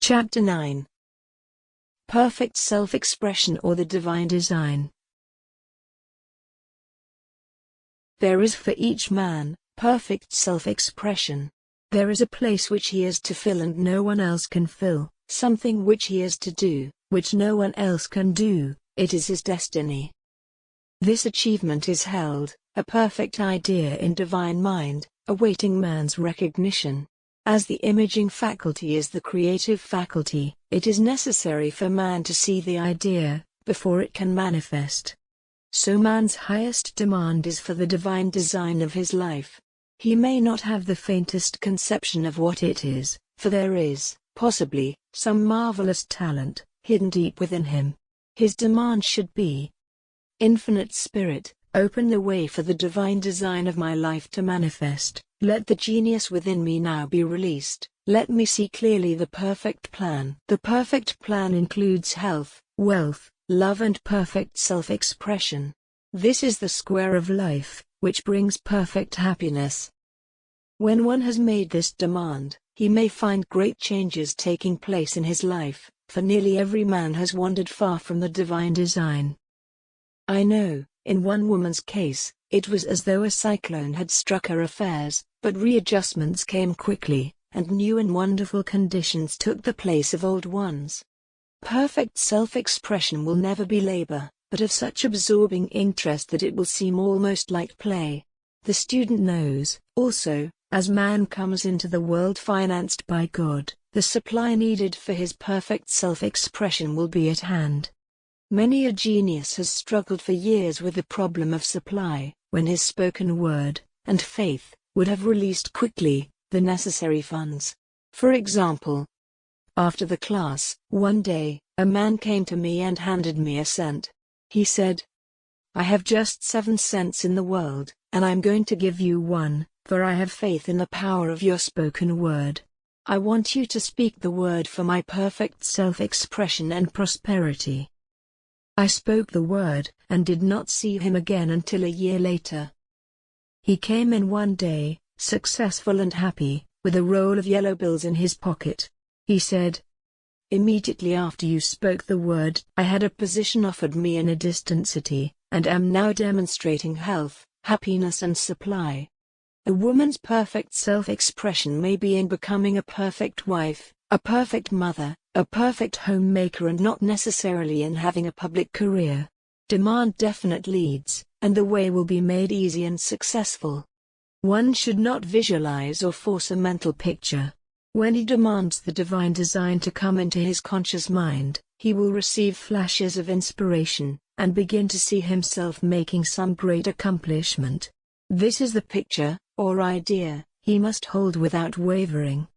Chapter 9. Perfect Self-Expression or the Divine Design. There is for each man perfect self-expression. There is a place which he is to fill and no one else can fill, something which he is to do, which no one else can do. It is his destiny. This achievement is held, a perfect idea in divine mind, awaiting man's recognition. As the imaging faculty is the creative faculty, it is necessary for man to see the idea, before it can manifest. So man's highest demand is for the divine design of his life. He may not have the faintest conception of what it is, for there is, possibly, some marvelous talent, hidden deep within him. His demand should be, Infinite Spirit, open the way for the divine design of my life to manifest. Let the genius within me now be released. Let me see clearly the perfect plan. The perfect plan includes health, wealth, love and perfect self-expression. This is the square of life, which brings perfect happiness. When one has made this demand, he may find great changes taking place in his life, for nearly every man has wandered far from the divine design. I know, in one woman's case, it was as though a cyclone had struck her affairs, but readjustments came quickly, and new and wonderful conditions took the place of old ones. Perfect self-expression will never be labor, but of such absorbing interest that it will seem almost like play. The student knows, also, as man comes into the world financed by God, the supply needed for his perfect self-expression will be at hand. Many a genius has struggled for years with the problem of supply, when his spoken word, and faith, would have released quickly the necessary funds. For example, after the class, one day, a man came to me and handed me a cent. He said, "I have just 7 cents in the world, and I'm going to give you one, for I have faith in the power of your spoken word. I want you to speak the word for my perfect self-expression and prosperity." I spoke the word, and did not see him again until a year later. He came in one day, successful and happy, with a roll of yellow bills in his pocket. He said, "Immediately after you spoke the word, I had a position offered me in a distant city, and am now demonstrating health, happiness and supply." A woman's perfect self-expression may be in becoming a perfect wife, a perfect mother, a perfect homemaker and not necessarily in having a public career. Demand definite leads, and the way will be made easy and successful. One should not visualize or force a mental picture. When he demands the divine design to come into his conscious mind, he will receive flashes of inspiration, and begin to see himself making some great accomplishment. This is the picture, or idea, he must hold without wavering.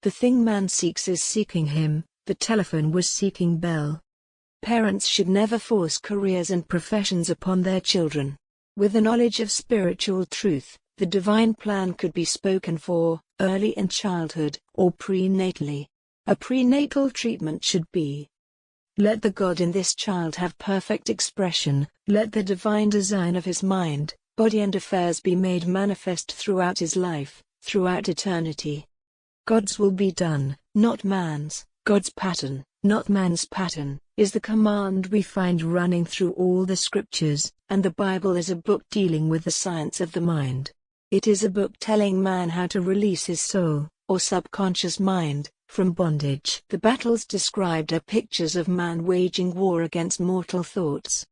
The thing man seeks is seeking him, the telephone was seeking Bell. Parents should never force careers and professions upon their children. With a knowledge of spiritual truth, the divine plan could be spoken for, early in childhood, or prenatally. A prenatal treatment should be: let the God in this child have perfect expression, let the divine design of his mind, body and affairs be made manifest throughout his life, throughout eternity. God's will be done, not man's. God's pattern, not man's pattern, is the command we find running through all the scriptures, and the Bible is a book dealing with the science of the mind. It is a book telling man how to release his soul, or subconscious mind, from bondage. The battles described are pictures of man waging war against mortal thoughts.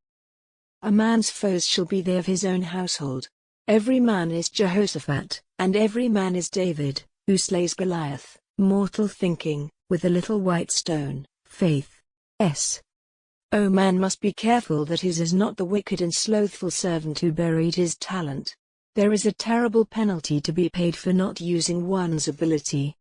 A man's foes shall be they of his own household. Every man is Jehoshaphat, and every man is David, who slays Goliath, mortal thinking, with a little white stone, faith. O man must be careful that his is not the wicked and slothful servant who buried his talent. There is a terrible penalty to be paid for not using one's ability.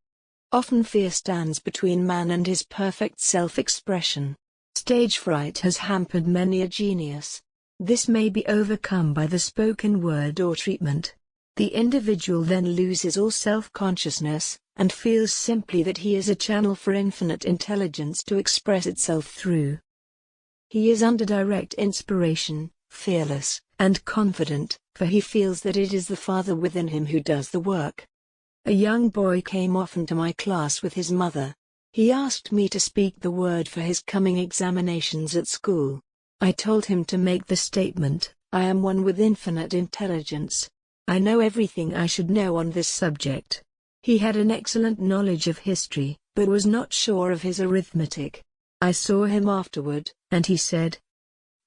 Often fear stands between man and his perfect self-expression. Stage fright has hampered many a genius. This may be overcome by the spoken word or treatment. The individual then loses all self-consciousness, and feels simply that he is a channel for infinite intelligence to express itself through. He is under direct inspiration, fearless, and confident, for he feels that it is the Father within him who does the work. A young boy came often to my class with his mother. He asked me to speak the word for his coming examinations at school. I told him to make the statement, "I am one with infinite intelligence. I know everything I should know on this subject." He had an excellent knowledge of history, but was not sure of his arithmetic. I saw him afterward, and he said,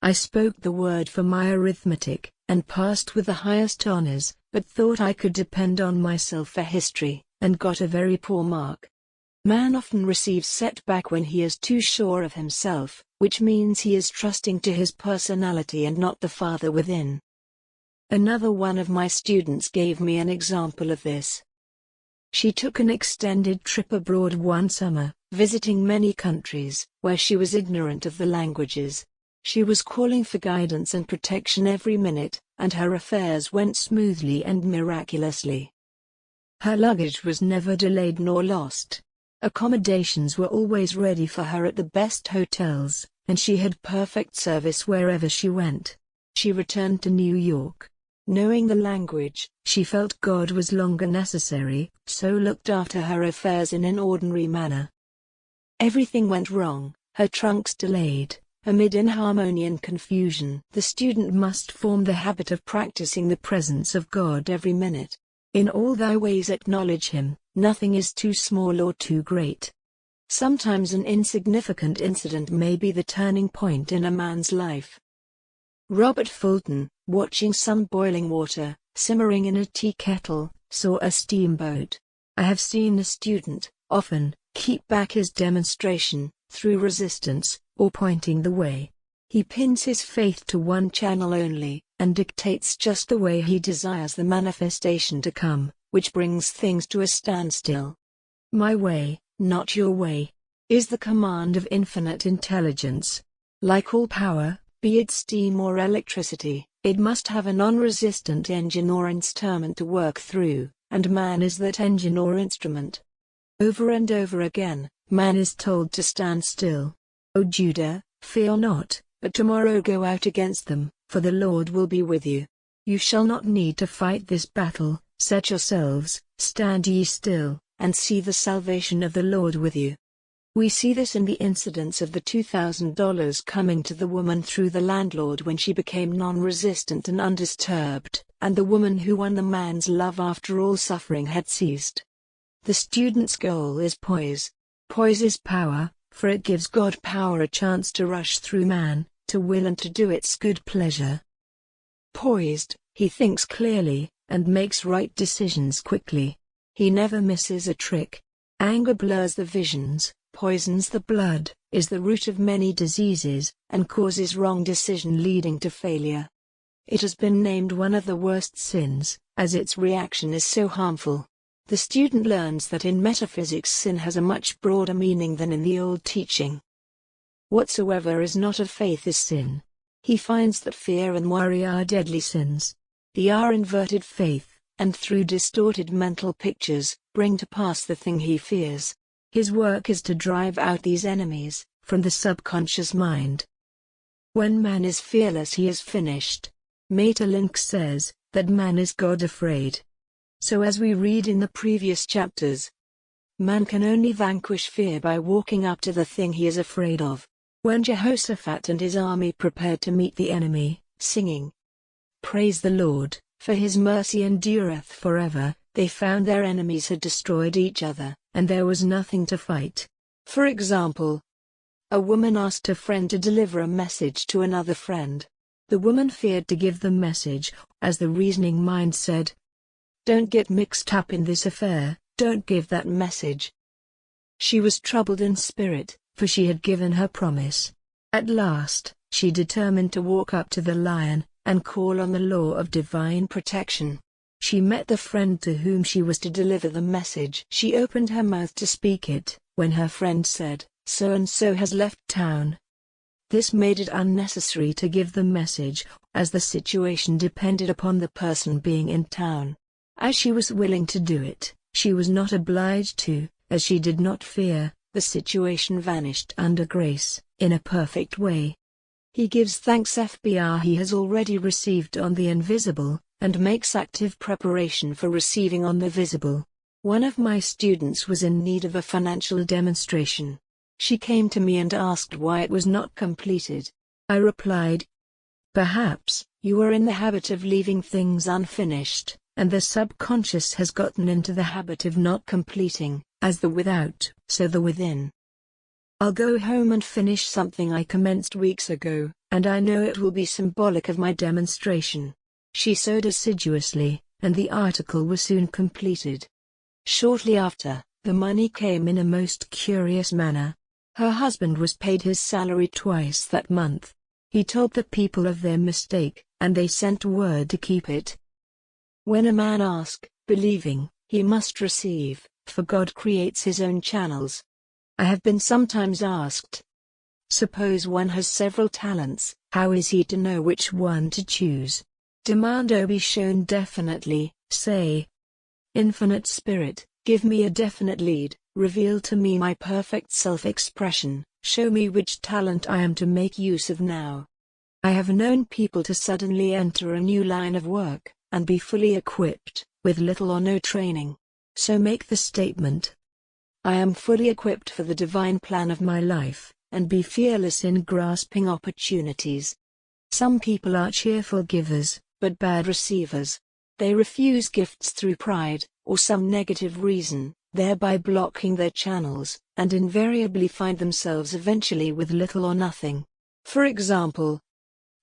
"I spoke the word for my arithmetic, and passed with the highest honors, but thought I could depend on myself for history, and got a very poor mark." Man often receives setback when he is too sure of himself, which means he is trusting to his personality and not the Father within. Another one of my students gave me an example of this. She took an extended trip abroad one summer, visiting many countries, where she was ignorant of the languages. She was calling for guidance and protection every minute, and her affairs went smoothly and miraculously. Her luggage was never delayed nor lost. Accommodations were always ready for her at the best hotels, and she had perfect service wherever she went. She returned to New York. Knowing the language, she felt God was longer necessary, so looked after her affairs in an ordinary manner. Everything went wrong, her trunks delayed. Amid inharmony and confusion, the student must form the habit of practicing the presence of God every minute. In all thy ways acknowledge Him, nothing is too small or too great. Sometimes an insignificant incident may be the turning point in a man's life. Robert Fulton, watching some boiling water, simmering in a tea kettle, saw a steamboat. I have seen a student, often, keep back his demonstration, through resistance, or pointing the way. He pins his faith to one channel only, and dictates just the way he desires the manifestation to come, which brings things to a standstill. "My way, not your way," is the command of infinite intelligence. Like all power, be it steam or electricity, it must have a non-resistant engine or instrument to work through, and man is that engine or instrument. Over and over again, man is told to stand still. "O Judah, fear not, but tomorrow go out against them, for the Lord will be with you. You shall not need to fight this battle, set yourselves, stand ye still, and see the salvation of the Lord with you." We see this in the incidents of the $2,000 coming to the woman through the landlord when she became non-resistant and undisturbed, and the woman who won the man's love after all suffering had ceased. The student's goal is poise. Poise is power, for it gives God power a chance to rush through man, to will and to do its good pleasure. Poised, he thinks clearly, and makes right decisions quickly. He never misses a trick. Anger blurs the visions, poisons the blood, is the root of many diseases, and causes wrong decision leading to failure. It has been named one of the worst sins, as its reaction is so harmful. The student learns that in metaphysics sin has a much broader meaning than in the old teaching. Whatsoever is not of faith is sin. He finds that fear and worry are deadly sins. They are inverted faith, and through distorted mental pictures, bring to pass the thing he fears. His work is to drive out these enemies, from the subconscious mind. When man is fearless he is finished. Maeterlinck says, that man is God-afraid. So as we read in the previous chapters, man can only vanquish fear by walking up to the thing he is afraid of. When Jehoshaphat and his army prepared to meet the enemy, singing, "Praise the Lord, for his mercy endureth forever," they found their enemies had destroyed each other, and there was nothing to fight. For example, a woman asked a friend to deliver a message to another friend. The woman feared to give the message, as the reasoning mind said, "Don't get mixed up in this affair, don't give that message." She was troubled in spirit, for she had given her promise. At last, she determined to walk up to the lion, and call on the law of divine protection. She met the friend to whom she was to deliver the message. She opened her mouth to speak it, when her friend said, "So-and-so has left town." This made it unnecessary to give the message, as the situation depended upon the person being in town. As she was willing to do it, she was not obliged to, as she did not fear. The situation vanished under grace, in a perfect way. He gives thanks for he has already received on the invisible, and makes active preparation for receiving on the visible. One of my students was in need of a financial demonstration. She came to me and asked why it was not completed. I replied, "Perhaps you are in the habit of leaving things unfinished, and the subconscious has gotten into the habit of not completing, as the without, so the within. I'll go home and finish something I commenced weeks ago, and I know it will be symbolic of my demonstration." She sewed assiduously, and the article was soon completed. Shortly after, the money came in a most curious manner. Her husband was paid his salary twice that month. He told the people of their mistake, and they sent word to keep it. When a man asks, believing, he must receive, for God creates his own channels. I have been sometimes asked, suppose one has several talents, how is he to know which one to choose? Demand O be shown definitely, say, Infinite Spirit, give me a definite lead, reveal to me my perfect self-expression, show me which talent I am to make use of now. I have known people to suddenly enter a new line of work, and be fully equipped, with little or no training. So make the statement, I am fully equipped for the divine plan of my life, and be fearless in grasping opportunities. Some people are cheerful givers, but bad receivers. They refuse gifts through pride, or some negative reason, thereby blocking their channels, and invariably find themselves eventually with little or nothing. For example,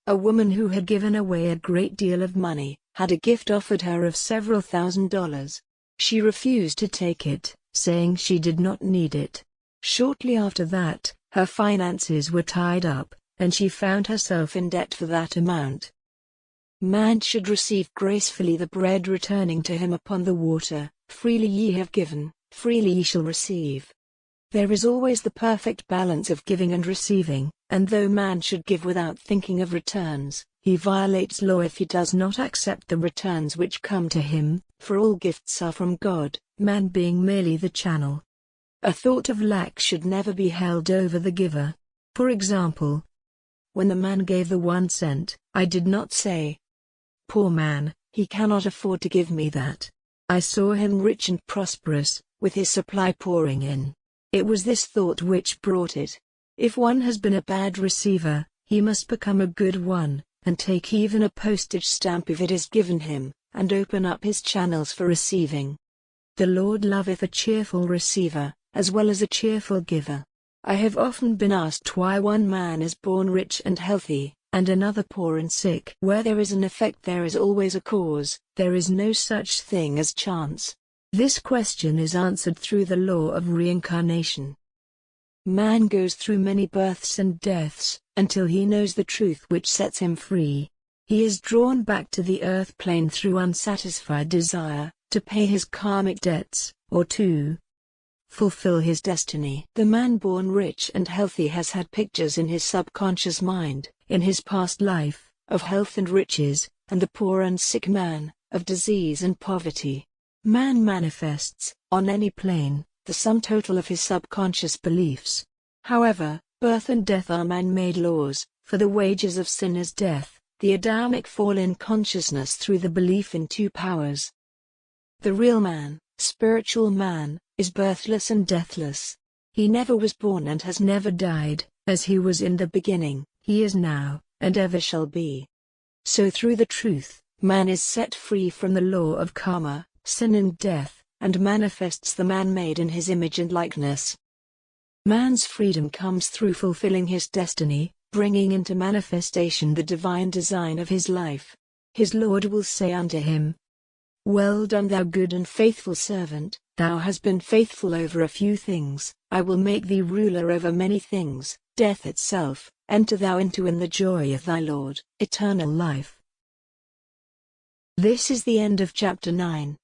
a woman who had given away a great deal of money, had a gift offered her of several $1,000s. She refused to take it, saying she did not need it. Shortly after that, her finances were tied up, and she found herself in debt for that amount. Man should receive gracefully the bread returning to him upon the water, freely ye have given, freely ye shall receive. There is always the perfect balance of giving and receiving, and though man should give without thinking of returns, he violates law if he does not accept the returns which come to him, for all gifts are from God, man being merely the channel. A thought of lack should never be held over the giver. For example, when the man gave the 1 cent, I did not say, "Poor man, he cannot afford to give me that." I saw him rich and prosperous, with his supply pouring in. It was this thought which brought it. If one has been a bad receiver, he must become a good one, and take even a postage stamp if it is given him, and open up his channels for receiving. The Lord loveth a cheerful receiver, as well as a cheerful giver. I have often been asked why one man is born rich and healthy, and another poor and sick. Where there is an effect there is always a cause, there is no such thing as chance. This question is answered through the law of reincarnation. Man goes through many births and deaths, until he knows the truth which sets him free. He is drawn back to the earth plane through unsatisfied desire, to pay his karmic debts, or to fulfill his destiny. The man born rich and healthy has had pictures in his subconscious mind, in his past life, of health and riches, and the poor and sick man, of disease and poverty. Man manifests, on any plane, the sum total of his subconscious beliefs. However, birth and death are man-made laws, for the wages of sin is death, the Adamic fall in consciousness through the belief in two powers. The real man, spiritual man, is birthless and deathless. He never was born and has never died, as he was in the beginning, he is now, and ever shall be. So through the truth, man is set free from the law of karma, sin and death, and manifests the man made in his image and likeness. Man's freedom comes through fulfilling his destiny, bringing into manifestation the divine design of his life. His Lord will say unto him, "Well done, thou good and faithful servant, thou hast been faithful over a few things, I will make thee ruler over many things, death itself, enter thou into in the joy of thy Lord, eternal life." This is the end of chapter 9.